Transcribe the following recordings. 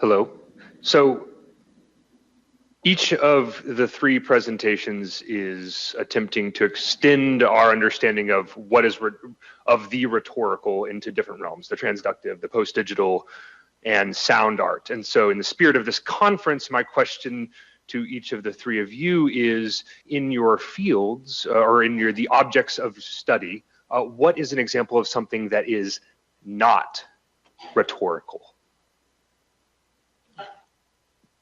Hello. So each of the three presentations is attempting to extend our understanding of what is of the rhetorical into different realms, the transductive, the post-digital, and sound art. And so in the spirit of this conference, my question to each of the three of you is, in your fields or in the objects of study, what is an example of something that is not rhetorical?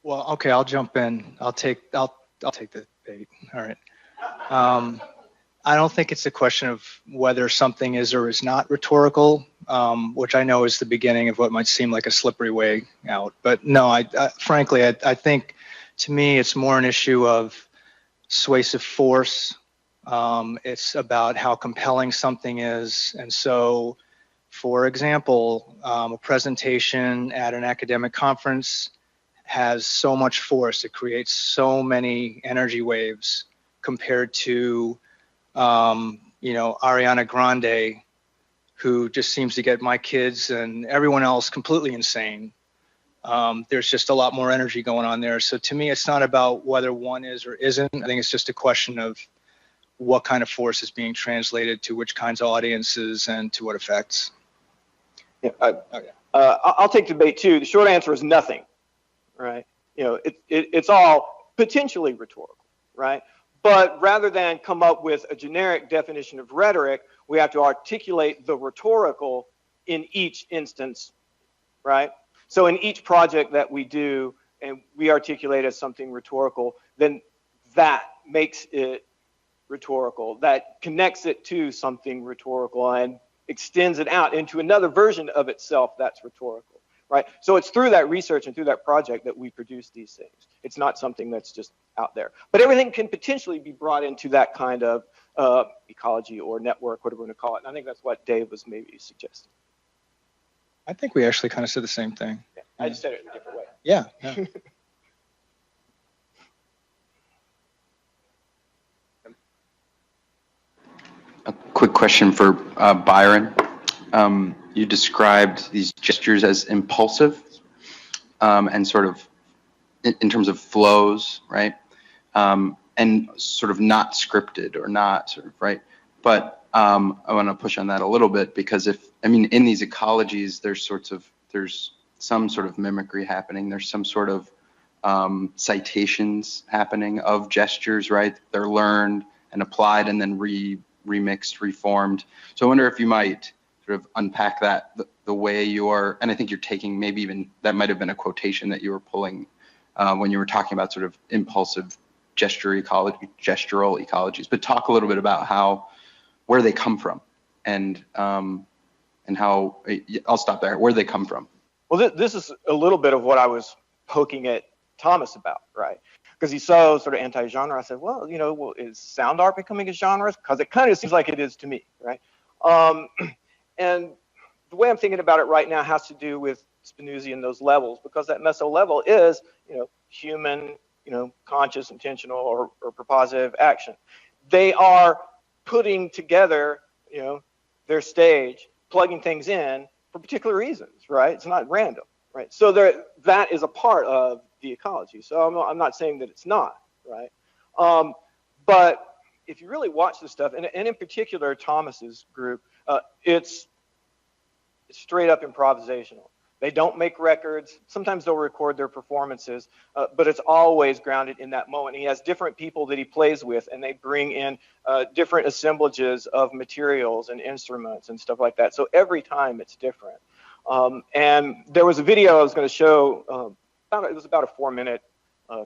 Well, okay, I'll jump in. I'll take the bait. All right. I don't think it's a question of whether something is or is not rhetorical, which I know is the beginning of what might seem like a slippery way out. But no, frankly, I think to me it's more an issue of suasive force. It's about how compelling something is. And so, for example, a presentation at an academic conference has so much force. It creates so many energy waves compared to, Ariana Grande, who just seems to get my kids and everyone else completely insane. There's just a lot more energy going on there. So to me, it's not about whether one is or isn't. I think it's just a question of what kind of force is being translated to which kinds of audiences and to what effects. Yeah, I'll take the debate too. The short answer is nothing. Right? It's all potentially rhetorical, right? But rather than come up with a generic definition of rhetoric, we have to articulate the rhetorical in each instance, right? So in each project that we do and we articulate as something rhetorical, then that makes it rhetorical. That connects it to something rhetorical and extends it out into another version of itself that's rhetorical. Right. So it's through that research and through that project that we produce these things. It's not something that's just out there. But everything can potentially be brought into that kind of ecology or network, whatever we're going to call it. And I think that's what Dave was maybe suggesting. I think we actually kind of said the same thing. Yeah, I just said it in a different way. Yeah. A quick question for Byron. You described these gestures as impulsive and sort of in terms of flows, right? And sort of not scripted or not sort of, right? But I want to push on that a little bit because in these ecologies, there's some sort of mimicry happening. There's some sort of citations happening of gestures, right? They're learned and applied and then remixed, reformed. So I wonder if you might sort of unpack that the way you're, and I think you're taking maybe even, that might have been a quotation that you were pulling when you were talking about sort of impulsive gestural ecologies, but talk a little bit about where they come from and how, I'll stop there, where they come from. Well, this is a little bit of what I was poking at Thomas about, right? Because he's so sort of anti-genre. I said, well, is sound art becoming a genre? Because it kind of seems like it is to me, right? And the way I'm thinking about it right now has to do with Spinoza and those levels, because that meso level is, human, conscious, intentional, or propositive action. They are putting together, their stage, plugging things in for particular reasons, right? It's not random, right? So that is a part of the ecology. So I'm not saying that it's not, right? But if you really watch this stuff, and in particular Thomas's group, it's straight up improvisational. They don't make records. Sometimes they'll record their performances, but it's always grounded in that moment. He has different people that he plays with, and they bring in different assemblages of materials and instruments and stuff like that. So every time it's different. And there was a video I was going to show, it was about a 4-minute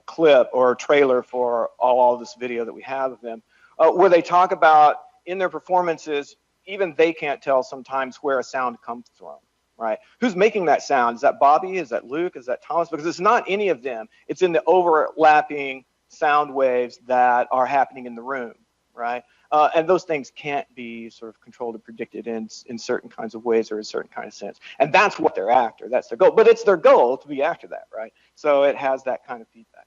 clip or trailer for all this video that we have of them, where they talk about in their performances, even they can't tell sometimes where a sound comes from, right? Who's making that sound? Is that Bobby? Is that Luke? Is that Thomas? Because it's not any of them. It's in the overlapping sound waves that are happening in the room, right? And those things can't be sort of controlled or predicted in certain kinds of ways or in certain kind of sense. And that's what they're after. That's their goal. But it's their goal to be after that, right? So it has that kind of feedback.